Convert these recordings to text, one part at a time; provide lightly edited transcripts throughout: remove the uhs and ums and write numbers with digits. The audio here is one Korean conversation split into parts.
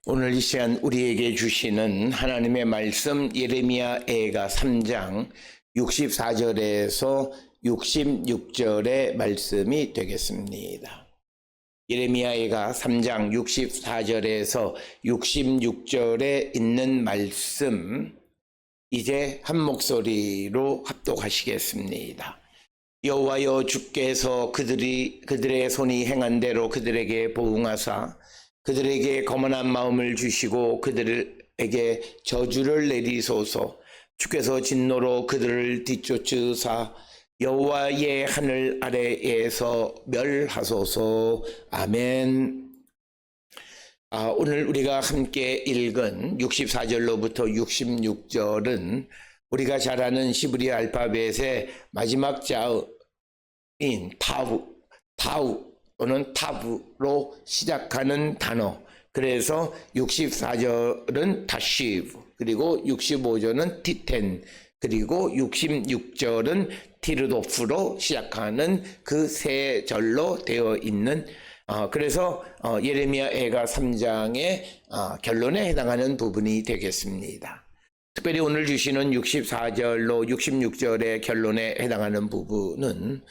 오늘 이 시간 우리에게 주시는 하나님의 말씀 예레미야애가 3장 64절에서 66절의 말씀이 되겠습니다. 예레미야애가 3장 64절에서 66절에 있는 말씀 이제 한 목소리로 합독하시겠습니다. 여호와여 주께서 그들의 손이 행한 대로 그들에게 보응하사 그들에게 거만한 마음을 주시고 그들에게 저주를 내리소서. 주께서 진노로 그들을 뒤쫓으사 여호와의 하늘 아래에서 멸하소서. 아멘. 오늘 우리가 함께 읽은 64절로부터 66절은 우리가 잘 아는 시브리 알파벳의 마지막 자인 타우 또는 타브로 시작하는 단어. 그래서 64절은 다시브, 그리고 65절은 티텐, 그리고 66절은 티르도프로 시작하는 그 세 절로 되어 있는 그래서 예레미야애가 3장의 결론에 해당하는 부분이 되겠습니다. 특별히 오늘 주시는 64절로 66절의 결론에 해당하는 부분은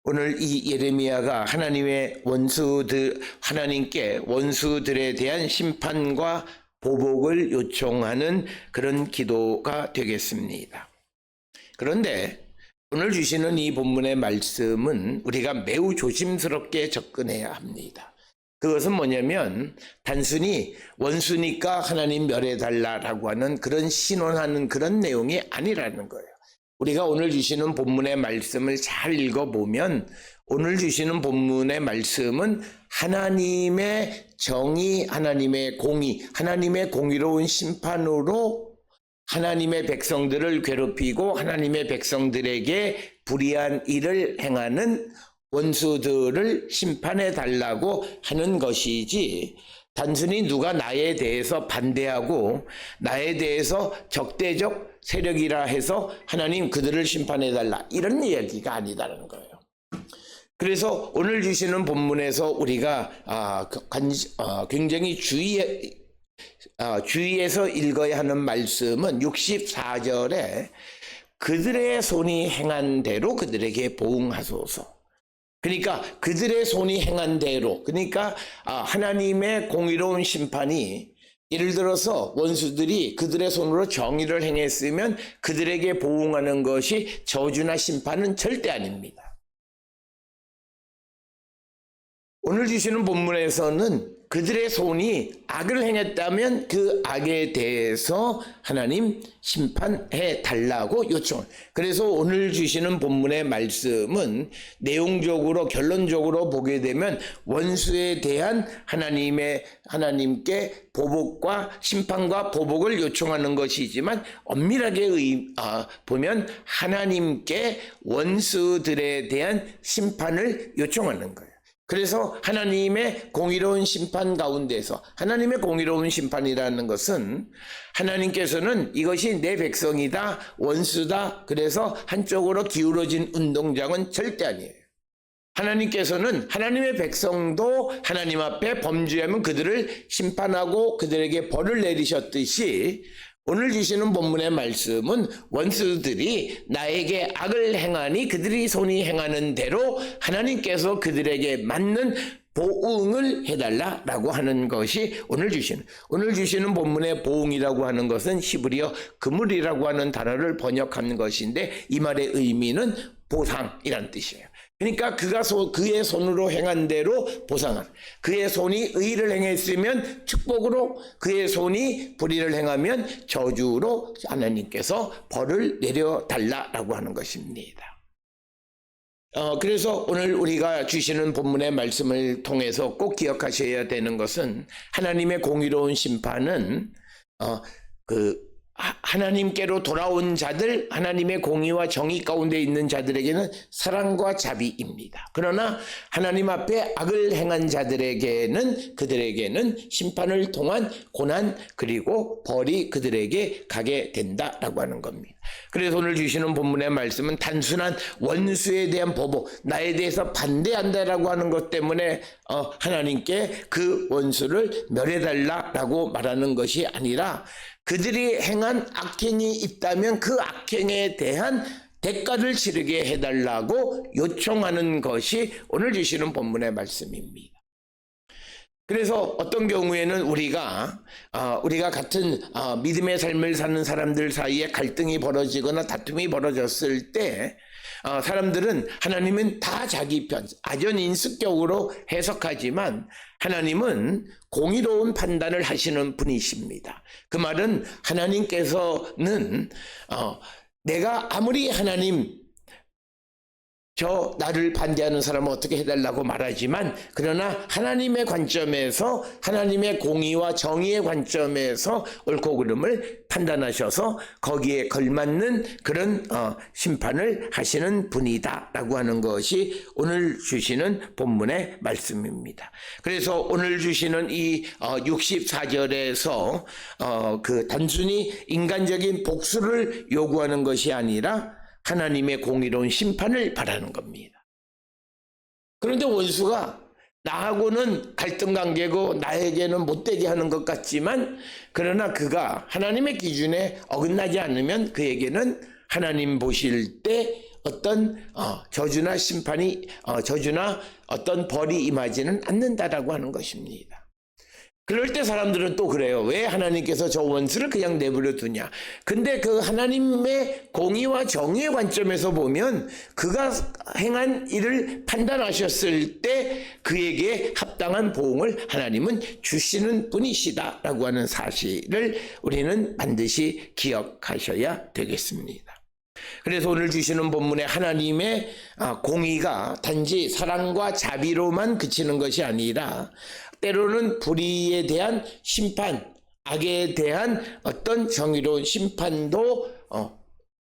오늘 이 예레미야가 하나님께 원수들에 대한 심판과 보복을 요청하는 그런 기도가 되겠습니다. 그런데 오늘 주시는 이 본문의 말씀은 우리가 매우 조심스럽게 접근해야 합니다. 그것은 뭐냐면 단순히 원수니까 하나님 멸해달라라고 하는 그런 신원하는 그런 내용이 아니라는 거예요. 우리가 오늘 주시는 본문의 말씀을 잘 읽어보면 오늘 주시는 본문의 말씀은 하나님의 정의, 하나님의 공의, 하나님의 공의로운 심판으로 하나님의 백성들을 괴롭히고 하나님의 백성들에게 불의한 일을 행하는 원수들을 심판해 달라고 하는 것이지 단순히 누가 나에 대해서 반대하고 나에 대해서 적대적 세력이라 해서 하나님 그들을 심판해달라 이런 이야기가 아니다라는 거예요. 그래서 오늘 주시는 본문에서 우리가 굉장히 주의해서 읽어야 하는 말씀은 64절에 그들의 손이 행한 대로 그들에게 보응하소서. 그러니까 그들의 손이 행한 대로, 그러니까 하나님의 공의로운 심판이 예를 들어서 원수들이 그들의 손으로 정의를 행했으면 그들에게 보응하는 것이 저주나 심판은 절대 아닙니다. 오늘 주시는 본문에서는 그들의 손이 악을 행했다면 그 악에 대해서 하나님 심판해 달라고 요청. 그래서 오늘 주시는 본문의 말씀은 내용적으로 결론적으로 보게 되면 원수에 대한 하나님께 보복과 심판과 보복을 요청하는 것이지만 엄밀하게 보면 하나님께 원수들에 대한 심판을 요청하는 거예요. 그래서 하나님의 공의로운 심판 가운데서 하나님의 공의로운 심판이라는 것은 하나님께서는 이것이 내 백성이다, 원수다, 그래서 한쪽으로 기울어진 운동장은 절대 아니에요. 하나님께서는 하나님의 백성도 하나님 앞에 범죄하면 그들을 심판하고 그들에게 벌을 내리셨듯이 오늘 주시는 본문의 말씀은 원수들이 나에게 악을 행하니 그들이 손이 행하는 대로 하나님께서 그들에게 맞는 보응을 해달라라고 하는 것이 오늘 주시는 본문의 보응이라고 하는 것은 히브리어 그물이라고 하는 단어를 번역한 것인데 이 말의 의미는 보상이란 뜻이에요. 그러니까 그의 손으로 행한 대로 보상하라. 그의 손이 의를 행했으면 축복으로, 그의 손이 불의를 행하면 저주로 하나님께서 벌을 내려달라라고 하는 것입니다. 그래서 오늘 우리가 주시는 본문의 말씀을 통해서 꼭 기억하셔야 되는 것은 하나님의 공의로운 심판은 하나님께로 돌아온 자들, 하나님의 공의와 정의 가운데 있는 자들에게는 사랑과 자비입니다. 그러나 하나님 앞에 악을 행한 그들에게는 심판을 통한 고난 그리고 벌이 그들에게 가게 된다라고 하는 겁니다. 그래서 오늘 주시는 본문의 말씀은 단순한 원수에 대한 보복, 나에 대해서 반대한다라고 하는 것 때문에 하나님께 그 원수를 멸해달라라고 말하는 것이 아니라 그들이 행한 악행이 있다면 그 악행에 대한 대가를 치르게 해달라고 요청하는 것이 오늘 주시는 본문의 말씀입니다. 그래서 어떤 경우에는 우리가 같은 믿음의 삶을 사는 사람들 사이에 갈등이 벌어지거나 다툼이 벌어졌을 때 사람들은 하나님은 다 자기 편, 악연인식적으로 해석하지만 하나님은 공의로운 판단을 하시는 분이십니다. 그 말은 하나님께서는 내가 아무리 하나님 나를 반대하는 사람은 어떻게 해달라고 말하지만 그러나 하나님의 관점에서 하나님의 공의와 정의의 관점에서 옳고 그름을 판단하셔서 거기에 걸맞는 그런 심판을 하시는 분이다 라고 하는 것이 오늘 주시는 본문의 말씀입니다. 그래서 오늘 주시는 이 64절에서 그 단순히 인간적인 복수를 요구하는 것이 아니라 하나님의 공의로운 심판을 바라는 겁니다. 그런데 원수가 나하고는 갈등 관계고 나에게는 못되게 하는 것 같지만 그러나 그가 하나님의 기준에 어긋나지 않으면 그에게는 하나님 보실 때 어떤 저주나 심판이 저주나 어떤 벌이 임하지는 않는다라고 하는 것입니다. 그럴 때 사람들은 또 그래요. 왜 하나님께서 저 원수를 그냥 내버려 두냐. 근데 그 하나님의 공의와 정의의 관점에서 보면 그가 행한 일을 판단하셨을 때 그에게 합당한 보응을 하나님은 주시는 분이시다라고 하는 사실을 우리는 반드시 기억하셔야 되겠습니다. 그래서 오늘 주시는 본문에 하나님의 공의가 단지 사랑과 자비로만 그치는 것이 아니라 때로는 불의에 대한 심판, 악에 대한 어떤 정의로운 심판도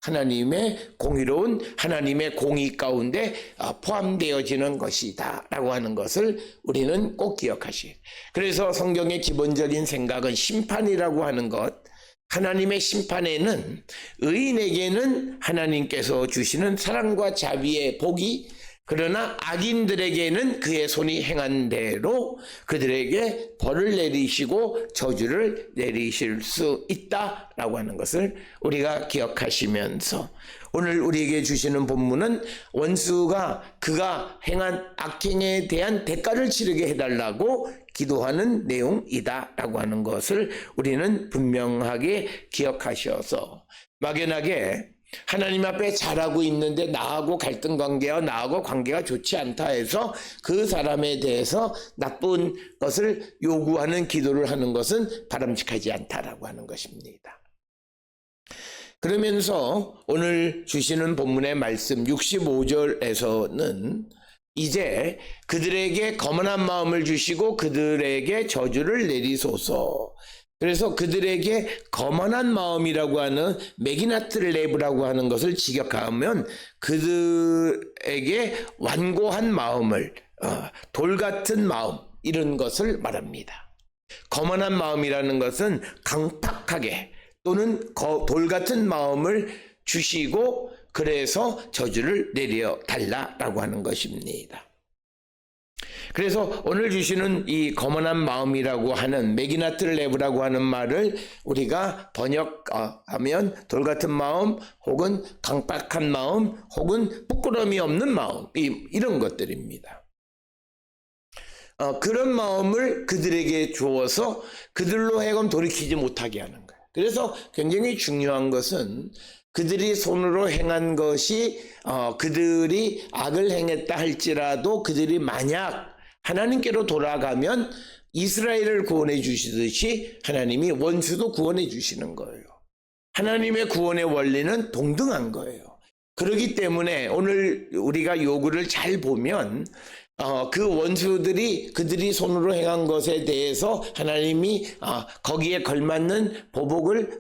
하나님의 공의로운 하나님의 공의 가운데 포함되어지는 것이다 라고 하는 것을 우리는 꼭 기억하시고, 그래서 성경의 기본적인 생각은 심판이라고 하는 것, 하나님의 심판에는 의인에게는 하나님께서 주시는 사랑과 자비의 복이, 그러나 악인들에게는 그의 손이 행한 대로 그들에게 벌을 내리시고 저주를 내리실 수 있다라고 하는 것을 우리가 기억하시면서 오늘 우리에게 주시는 본문은 원수가 그가 행한 악행에 대한 대가를 치르게 해달라고 기도하는 내용이다라고 하는 것을 우리는 분명하게 기억하셔서 막연하게 하나님 앞에 잘하고 있는데 나하고 갈등 관계와 나하고 관계가 좋지 않다 해서 그 사람에 대해서 나쁜 것을 요구하는 기도를 하는 것은 바람직하지 않다라고 하는 것입니다. 그러면서 오늘 주시는 본문의 말씀 65절에서는 이제 그들에게 거만한 마음을 주시고 그들에게 저주를 내리소서. 그래서 그들에게 거만한 마음이라고 하는 메기나트레브라고 하는 것을 직역하면 그들에게 완고한 마음을, 돌 같은 마음, 이런 것을 말합니다. 거만한 마음이라는 것은 강팍하게 또는 돌 같은 마음을 주시고 그래서 저주를 내려 달라라고 하는 것입니다. 그래서 오늘 주시는 이 거만한 마음이라고 하는 메기나트레브라고 하는 말을 우리가 번역하면 돌 같은 마음 혹은 강팍한 마음 혹은 부끄러움이 없는 마음, 이런 것들입니다. 그런 마음을 그들에게 주어서 그들로 하여금 돌이키지 못하게 하는 거예요. 그래서 굉장히 중요한 것은 그들이 손으로 행한 것이 그들이 악을 행했다 할지라도 그들이 만약 하나님께로 돌아가면 이스라엘을 구원해 주시듯이 하나님이 원수도 구원해 주시는 거예요. 하나님의 구원의 원리는 동등한 거예요. 그렇기 때문에 오늘 우리가 요구를 잘 보면 그 원수들이 그들이 손으로 행한 것에 대해서 하나님이 거기에 걸맞는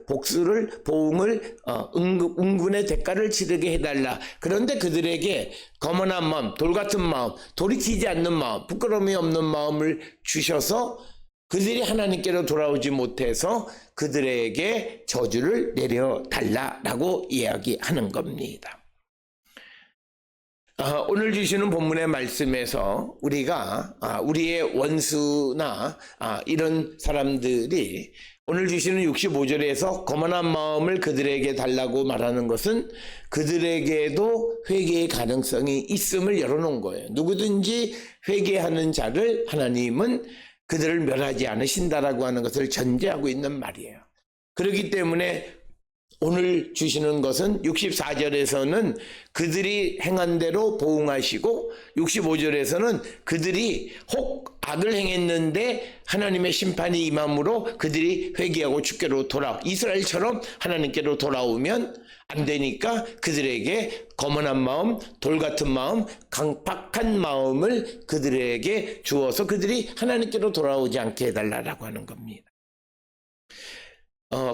복수를 보응을 은근의 대가를 치르게 해달라. 그런데 그들에게 거만한 마음, 돌 같은 마음, 돌이키지 않는 마음, 부끄러움이 없는 마음을 주셔서 그들이 하나님께로 돌아오지 못해서 그들에게 저주를 내려달라라고 이야기하는 겁니다. 오늘 주시는 본문의 말씀에서 우리가 우리의 원수나 이런 사람들이 오늘 주시는 65절에서 거만한 마음을 그들에게 달라고 말하는 것은 그들에게도 회개의 가능성이 있음을 열어놓은 거예요. 누구든지 회개하는 자를 하나님은 그들을 멸하지 않으신다라고 하는 것을 전제하고 있는 말이에요. 그렇기 때문에 오늘 주시는 것은 64절에서는 그들이 행한 대로 보응하시고 65절에서는 그들이 혹 악을 행했는데 하나님의 심판이 임함으로 그들이 회개하고 주께로 이스라엘처럼 하나님께로 돌아오면 안 되니까 그들에게 거만한 마음, 돌 같은 마음, 강팍한 마음을 그들에게 주어서 그들이 하나님께로 돌아오지 않게 해달라고 하는 겁니다.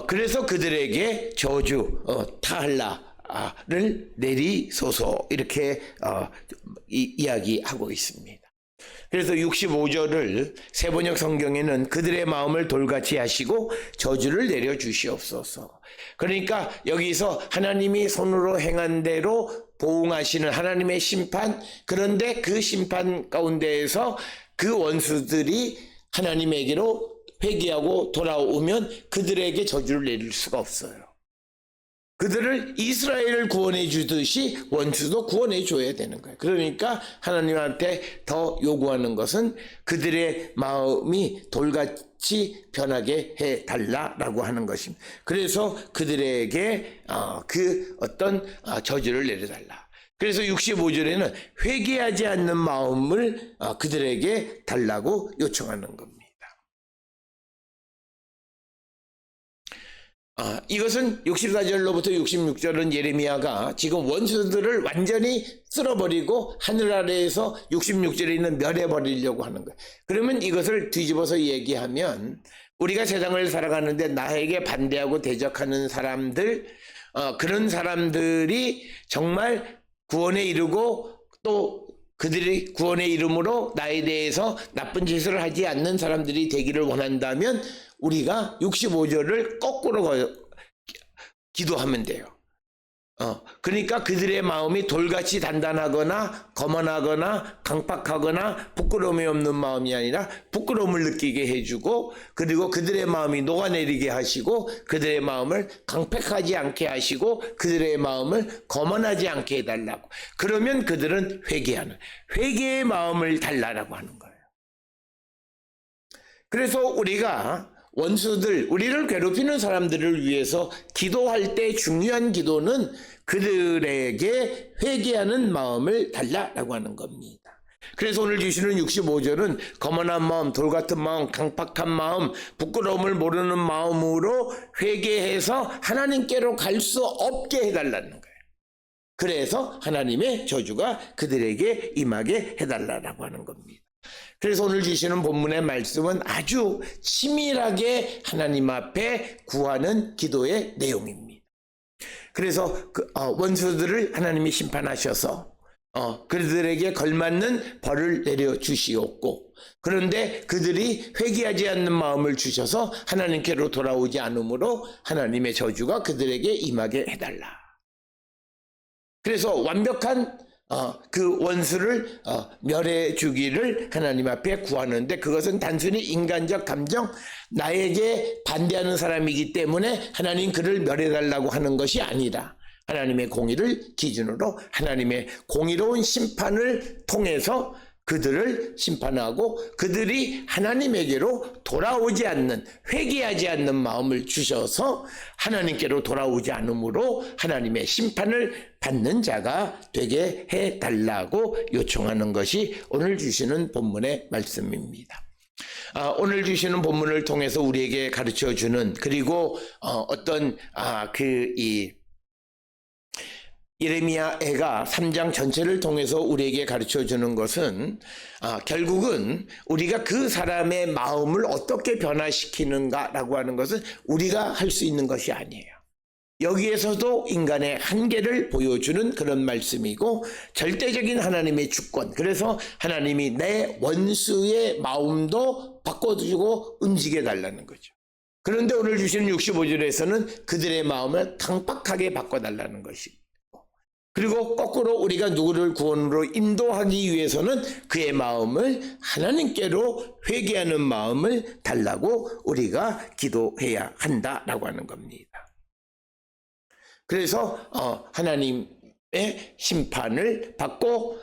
그래서 그들에게 저주, 타할라를 내리소서 이렇게 이야기하고 있습니다. 그래서 65절을 세번역 성경에는 그들의 마음을 돌같이 하시고 저주를 내려주시옵소서. 그러니까 여기서 하나님이 손으로 행한 대로 보응하시는 하나님의 심판, 그런데 그 심판 가운데에서 그 원수들이 하나님에게로 회개하고 돌아오면 그들에게 저주를 내릴 수가 없어요. 그들을 이스라엘을 구원해 주듯이 원수도 구원해 줘야 되는 거예요. 그러니까 하나님한테 더 요구하는 것은 그들의 마음이 돌같이 변하게 해달라고 하는 것입니다. 그래서 그들에게 그 어떤 저주를 내려달라. 그래서 65절에는 회개하지 않는 마음을 그들에게 달라고 요청하는 겁니다. 이것은 64절로부터 66절은 예레미야가 지금 원수들을 완전히 쓸어버리고 하늘 아래에서 66절에 있는 멸해버리려고 하는 거예요. 그러면 이것을 뒤집어서 얘기하면 우리가 세상을 살아가는데 나에게 반대하고 대적하는 사람들, 그런 사람들이 정말 구원에 이르고 또 그들이 구원의 이름으로 나에 대해서 나쁜 짓을 하지 않는 사람들이 되기를 원한다면 우리가 65절을 거꾸로 기도하면 돼요. 그러니까 그들의 마음이 돌같이 단단하거나 거만하거나 강팍하거나 부끄러움이 없는 마음이 아니라 부끄러움을 느끼게 해주고, 그리고 그들의 마음이 녹아내리게 하시고 그들의 마음을 강팍하지 않게 하시고 그들의 마음을 거만하지 않게 해달라고. 그러면 그들은 회개의 마음을 달라라고 하는 거예요. 그래서 우리가 원수들, 우리를 괴롭히는 사람들을 위해서 기도할 때 중요한 기도는 그들에게 회개하는 마음을 달라라고 하는 겁니다. 그래서 오늘 주시는 65절은 거만한 마음, 돌 같은 마음, 강팍한 마음, 부끄러움을 모르는 마음으로 회개해서 하나님께로 갈 수 없게 해달라는 거예요. 그래서 하나님의 저주가 그들에게 임하게 해달라고 하는 겁니다. 그래서 오늘 주시는 본문의 말씀은 아주 치밀하게 하나님 앞에 구하는 기도의 내용입니다. 그래서 원수들을 하나님이 심판하셔서 그들에게 걸맞는 벌을 내려주시옵고, 그런데 그들이 회개하지 않는 마음을 주셔서 하나님께로 돌아오지 않으므로 하나님의 저주가 그들에게 임하게 해달라. 그래서 완벽한 그 원수를 멸해 주기를 하나님 앞에 구하는데, 그것은 단순히 인간적 감정, 나에게 반대하는 사람이기 때문에 하나님 그를 멸해달라고 하는 것이 아니라 하나님의 공의를 기준으로 하나님의 공의로운 심판을 통해서 그들을 심판하고 그들이 하나님에게로 돌아오지 않는, 회개하지 않는 마음을 주셔서 하나님께로 돌아오지 않으므로 하나님의 심판을 받는 자가 되게 해달라고 요청하는 것이 오늘 주시는 본문의 말씀입니다. 오늘 주시는 본문을 통해서 우리에게 가르쳐주는, 그리고 어떤 예레미야가 3장 전체를 통해서 우리에게 가르쳐주는 것은 결국은 우리가 그 사람의 마음을 어떻게 변화시키는가라고 하는 것은 우리가 할 수 있는 것이 아니에요. 여기에서도 인간의 한계를 보여주는 그런 말씀이고, 절대적인 하나님의 주권, 그래서 하나님이 내 원수의 마음도 바꿔주고 움직여 달라는 거죠. 그런데 오늘 주시는 65절에서는 그들의 마음을 강팍하게 바꿔달라는 것이고, 그리고 거꾸로 우리가 누구를 구원으로 인도하기 위해서는 그의 마음을 하나님께로 회개하는 마음을 달라고 우리가 기도해야 한다라고 하는 겁니다. 그래서 하나님의 심판을 받고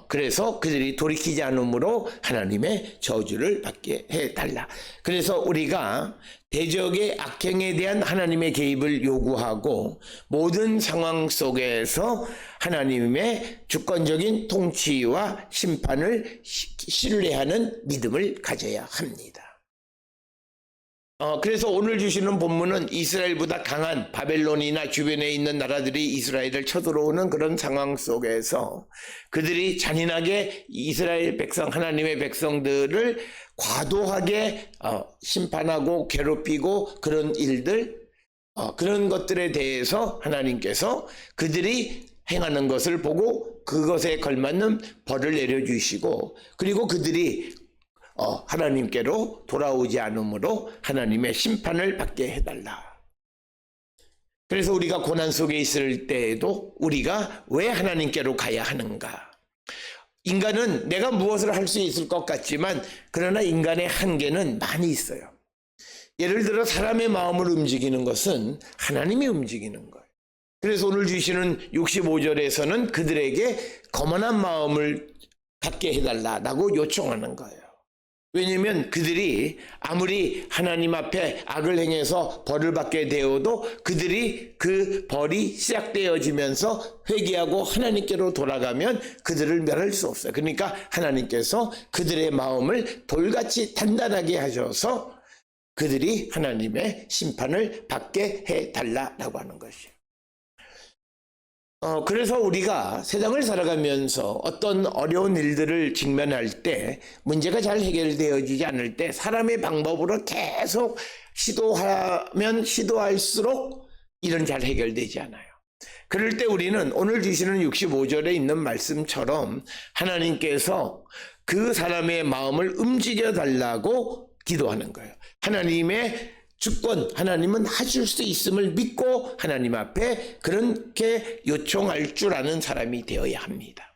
그래서 그들이 돌이키지 않으므로 하나님의 저주를 받게 해달라. 그래서 우리가 대적의 악행에 대한 하나님의 개입을 요구하고 모든 상황 속에서 하나님의 주권적인 통치와 심판을 신뢰하는 믿음을 가져야 합니다. 그래서 오늘 주시는 본문은 이스라엘보다 강한 바벨론이나 주변에 있는 나라들이 이스라엘을 쳐들어오는 그런 상황 속에서 그들이 잔인하게 이스라엘 백성, 하나님의 백성들을 과도하게 심판하고 괴롭히고 그런 일들, 그런 것들에 대해서 하나님께서 그들이 행하는 것을 보고 그것에 걸맞는 벌을 내려주시고, 그리고 그들이 하나님께로 돌아오지 않으므로 하나님의 심판을 받게 해달라. 그래서 우리가 고난 속에 있을 때에도 우리가 왜 하나님께로 가야 하는가? 인간은 내가 무엇을 할 수 있을 것 같지만 그러나 인간의 한계는 많이 있어요. 예를 들어 사람의 마음을 움직이는 것은 하나님이 움직이는 거예요. 그래서 오늘 주시는 65절에서는 그들에게 거만한 마음을 갖게 해달라고 요청하는 거예요. 왜냐하면 그들이 아무리 하나님 앞에 악을 행해서 벌을 받게 되어도 그들이 그 벌이 시작되어지면서 회개하고 하나님께로 돌아가면 그들을 멸할 수 없어요. 그러니까 하나님께서 그들의 마음을 돌같이 단단하게 하셔서 그들이 하나님의 심판을 받게 해달라고 하는 것이에요. 그래서 우리가 세상을 살아가면서 어떤 어려운 일들을 직면할 때 문제가 잘 해결되어지지 않을 때 사람의 방법으로 계속 시도하면 시도할수록 일은 잘 해결되지 않아요. 그럴 때 우리는 오늘 주시는 65절에 있는 말씀처럼 하나님께서 그 사람의 마음을 움직여 달라고 기도하는 거예요. 하나님의 주권, 하나님은 하실 수 있음을 믿고 하나님 앞에 그렇게 요청할 줄 아는 사람이 되어야 합니다.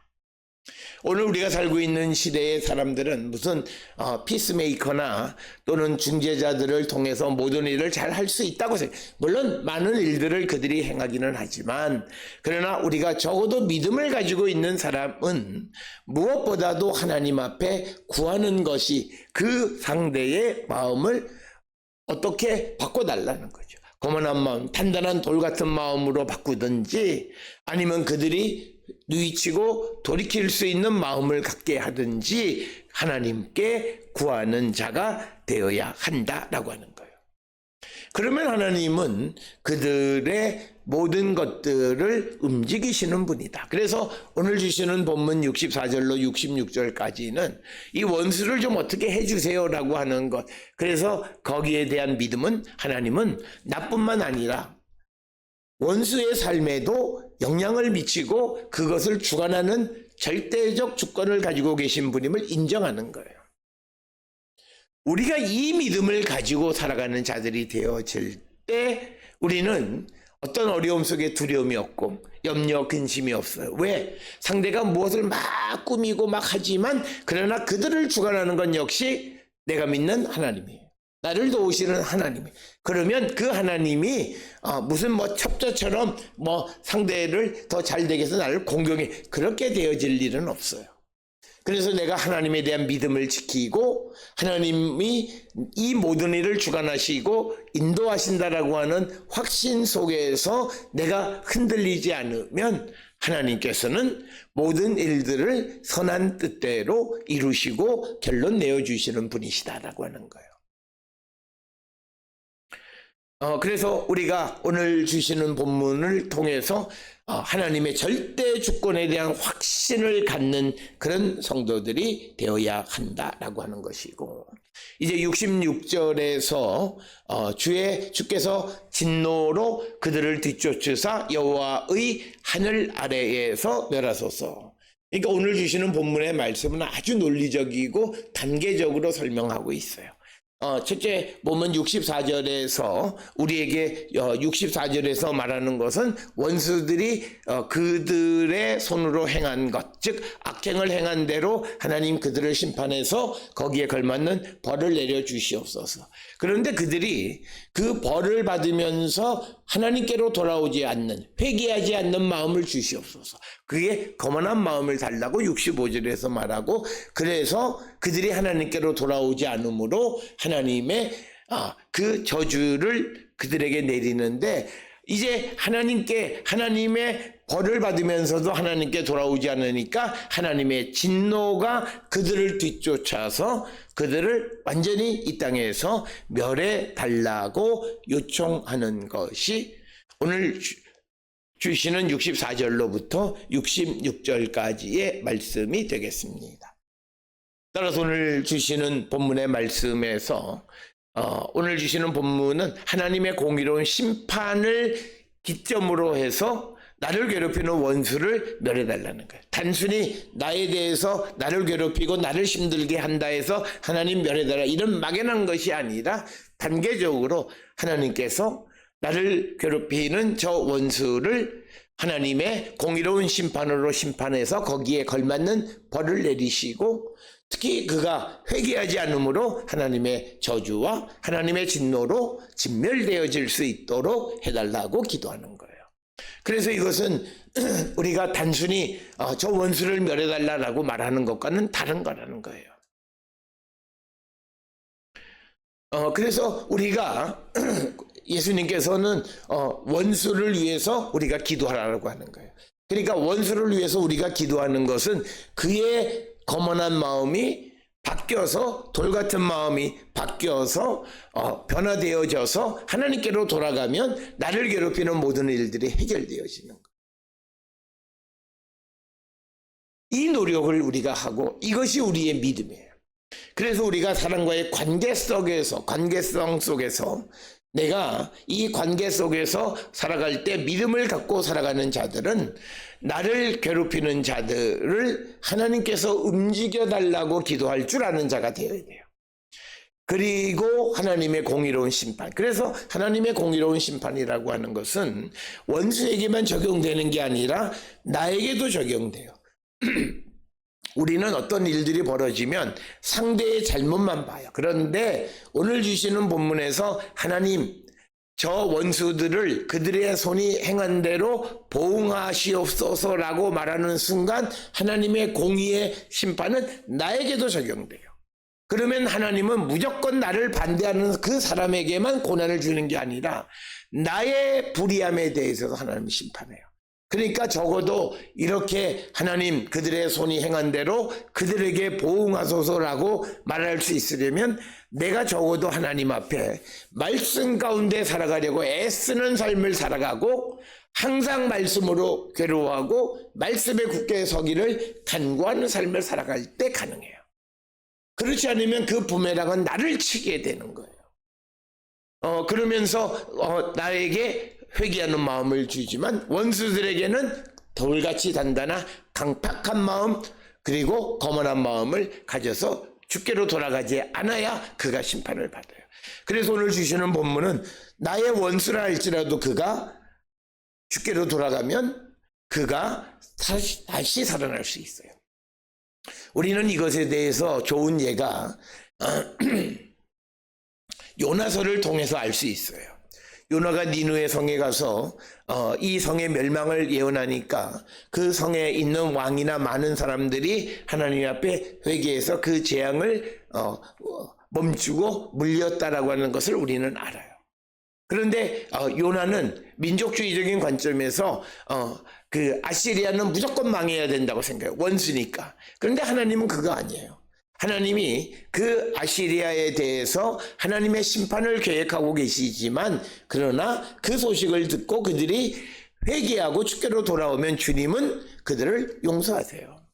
오늘 우리가 살고 있는 시대의 사람들은 무슨 피스메이커나 또는 중재자들을 통해서 모든 일을 잘 할 수 있다고 생각해요. 물론 많은 일들을 그들이 행하기는 하지만 그러나 우리가 적어도 믿음을 가지고 있는 사람은 무엇보다도 하나님 앞에 구하는 것이 그 상대의 마음을 어떻게 바꿔달라는 거죠. 거만한 마음, 단단한 돌 같은 마음으로 바꾸든지 아니면 그들이 누이치고 돌이킬 수 있는 마음을 갖게 하든지 하나님께 구하는 자가 되어야 한다라고 하는 거예요. 그러면 하나님은 그들의 모든 것들을 움직이시는 분이다. 그래서 오늘 주시는 본문 64절로 66절까지는 이 원수를 좀 어떻게 해주세요라고 하는 것. 그래서 거기에 대한 믿음은 하나님은 나뿐만 아니라 원수의 삶에도 영향을 미치고 그것을 주관하는 절대적 주권을 가지고 계신 분임을 인정하는 거예요. 우리가 이 믿음을 가지고 살아가는 자들이 되어질 때 우리는 어떤 어려움 속에 두려움이 없고 염려, 근심이 없어요. 왜? 상대가 무엇을 막 꾸미고 막 하지만 그러나 그들을 주관하는 건 역시 내가 믿는 하나님이에요. 나를 도우시는 하나님이에요. 그러면 그 하나님이 무슨 첩자처럼 상대를 더 잘 되게 해서 나를 공경해, 그렇게 되어질 일은 없어요. 그래서 내가 하나님에 대한 믿음을 지키고 하나님이 이 모든 일을 주관하시고 인도하신다라고 하는 확신 속에서 내가 흔들리지 않으면 하나님께서는 모든 일들을 선한 뜻대로 이루시고 결론 내어주시는 분이시다라고 하는 거예요. 그래서 우리가 오늘 주시는 본문을 통해서 하나님의 절대 주권에 대한 확신을 갖는 그런 성도들이 되어야 한다라고 하는 것이고, 이제 66절에서 주께서 진노로 그들을 뒤쫓으사 여호와의 하늘 아래에서 멸하소서. 그러니까 오늘 주시는 본문의 말씀은 아주 논리적이고 단계적으로 설명하고 있어요. 첫째 보면 64절에서 우리에게 64절에서 말하는 것은 원수들이 그들의 손으로 행한 것, 즉 악행을 행한 대로 하나님 그들을 심판해서 거기에 걸맞는 벌을 내려 주시옵소서. 그런데 그들이 그 벌을 받으면서 하나님께로 돌아오지 않는, 회개하지 않는 마음을 주시옵소서. 그게 거만한 마음을 달라고 65절에서 말하고, 그래서 그들이 하나님께로 돌아오지 않으므로 하나님의 그 저주를 그들에게 내리는데, 이제 하나님의 벌을 받으면서도 하나님께 돌아오지 않으니까 하나님의 진노가 그들을 뒤쫓아서 그들을 완전히 이 땅에서 멸해 달라고 요청하는 것이 오늘 주시는 64절로부터 66절까지의 말씀이 되겠습니다. 따라서 오늘 주시는 본문의 말씀에서 오늘 주시는 본문은 하나님의 공의로운 심판을 기점으로 해서 나를 괴롭히는 원수를 멸해달라는 거예요. 단순히 나에 대해서 나를 괴롭히고 나를 힘들게 한다 해서 하나님 멸해달라 이런 막연한 것이 아니라 단계적으로 하나님께서 나를 괴롭히는 저 원수를 하나님의 공의로운 심판으로 심판해서 거기에 걸맞는 벌을 내리시고, 특히 그가 회개하지 않으므로 하나님의 저주와 하나님의 진노로 진멸되어질 수 있도록 해달라고 기도하는 거예요. 그래서 이것은 우리가 단순히 저 원수를 멸해달라고 말하는 것과는 다른 거라는 거예요. 그래서 우리가 예수님께서는 원수를 위해서 우리가 기도하라고 하는 거예요. 그러니까 원수를 위해서 우리가 기도하는 것은 그의 거만한 마음이 바뀌어서, 돌같은 마음이 바뀌어서 변화되어져서 하나님께로 돌아가면 나를 괴롭히는 모든 일들이 해결되어지는 거예요. 이 노력을 우리가 하고, 이것이 우리의 믿음이에요. 그래서 우리가 사람과의 관계성 속에서 내가 이 관계 속에서 살아갈 때 믿음을 갖고 살아가는 자들은 나를 괴롭히는 자들을 하나님께서 움직여 달라고 기도할 줄 아는 자가 되어야 돼요. 그리고 하나님의 공의로운 심판. 그래서 하나님의 공의로운 심판이라고 하는 것은 원수에게만 적용되는 게 아니라 나에게도 적용돼요. 우리는 어떤 일들이 벌어지면 상대의 잘못만 봐요. 그런데 오늘 주시는 본문에서 하나님, 저 원수들을 그들의 손이 행한 대로 보응하시옵소서라고 말하는 순간 하나님의 공의의 심판은 나에게도 적용돼요. 그러면 하나님은 무조건 나를 반대하는 그 사람에게만 고난을 주는 게 아니라 나의 불의함에 대해서도 하나님이 심판해요. 그러니까 적어도 이렇게 하나님 그들의 손이 행한 대로 그들에게 보응하소서라고 말할 수 있으려면 내가 적어도 하나님 앞에 말씀 가운데 살아가려고 애쓰는 삶을 살아가고 항상 말씀으로 괴로워하고 말씀에 굳게 서기를 간구하는 삶을 살아갈 때 가능해요. 그렇지 않으면 그 부메랑은 나를 치게 되는 거예요. 그러면서 나에게 회개하는 마음을 주지만 원수들에게는 돌같이 단단한 강팍한 마음, 그리고 거만한 마음을 가져서 주께로 돌아가지 않아야 그가 심판을 받아요. 그래서 오늘 주시는 본문은 나의 원수라 할지라도 그가 주께로 돌아가면 그가 다시 살아날 수 있어요. 우리는 이것에 대해서 좋은 예가 요나서를 통해서 알 수 있어요. 요나가 니느웨 성에 가서 이 성의 멸망을 예언하니까 그 성에 있는 왕이나 많은 사람들이 하나님 앞에 회개해서 그 재앙을 멈추고 물렸다라고 하는 것을 우리는 알아요. 그런데 요나는 민족주의적인 관점에서 그 아시리아는 무조건 망해야 된다고 생각해요. 원수니까. 그런데 하나님은 그거 아니에요. 하나님이 그 아시리아에 대해서 하나님의 심판을 계획하고 계시지만, 그러나 그 소식을 듣고 그들이 회개하고 주께로 돌아오면 주님은 그들을 용서하세요.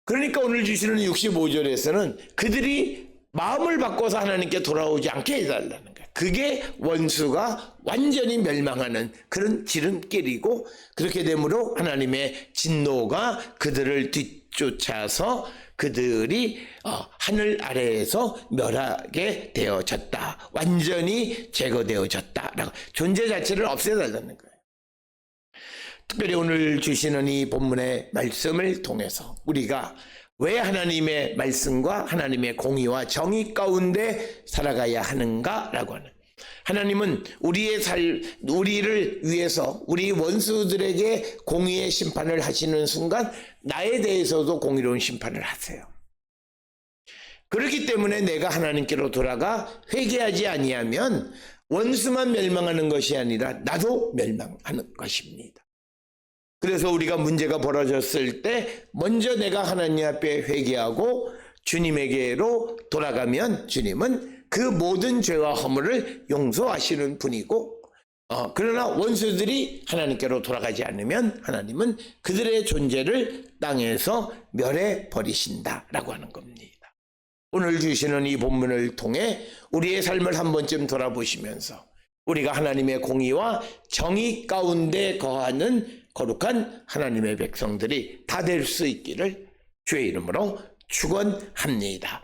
그러니까 오늘 주시는 65절에서는 그들이 마음을 바꿔서 하나님께 돌아오지 않게 해달라는 거예요. 그게 원수가 완전히 멸망하는 그런 지름길이고, 그렇게 되므로 하나님의 진노가 그들을 뒤쫓아서 그들이 하늘 아래에서 멸하게 되어졌다. 완전히 제거되어졌다라고 존재 자체를 없애달라는 거예요. 특별히 오늘 주시는 이 본문의 말씀을 통해서 우리가 왜 하나님의 말씀과 하나님의 공의와 정의 가운데 살아가야 하는가라고 하는, 하나님은 우리를 위해서 우리 원수들에게 공의의 심판을 하시는 순간 나에 대해서도 공의로운 심판을 하세요. 그렇기 때문에 내가 하나님께로 돌아가 회개하지 아니하면 원수만 멸망하는 것이 아니라 나도 멸망하는 것입니다. 그래서 우리가 문제가 벌어졌을 때 먼저 내가 하나님 앞에 회개하고 주님에게로 돌아가면 주님은 그 모든 죄와 허물을 용서하시는 분이고, 그러나 원수들이 하나님께로 돌아가지 않으면 하나님은 그들의 존재를 땅에서 멸해 버리신다라고 하는 겁니다. 오늘 주시는 이 본문을 통해 우리의 삶을 한 번쯤 돌아보시면서 우리가 하나님의 공의와 정의 가운데 거하는 거룩한 하나님의 백성들이 다 될 수 있기를 주의 이름으로 축원합니다.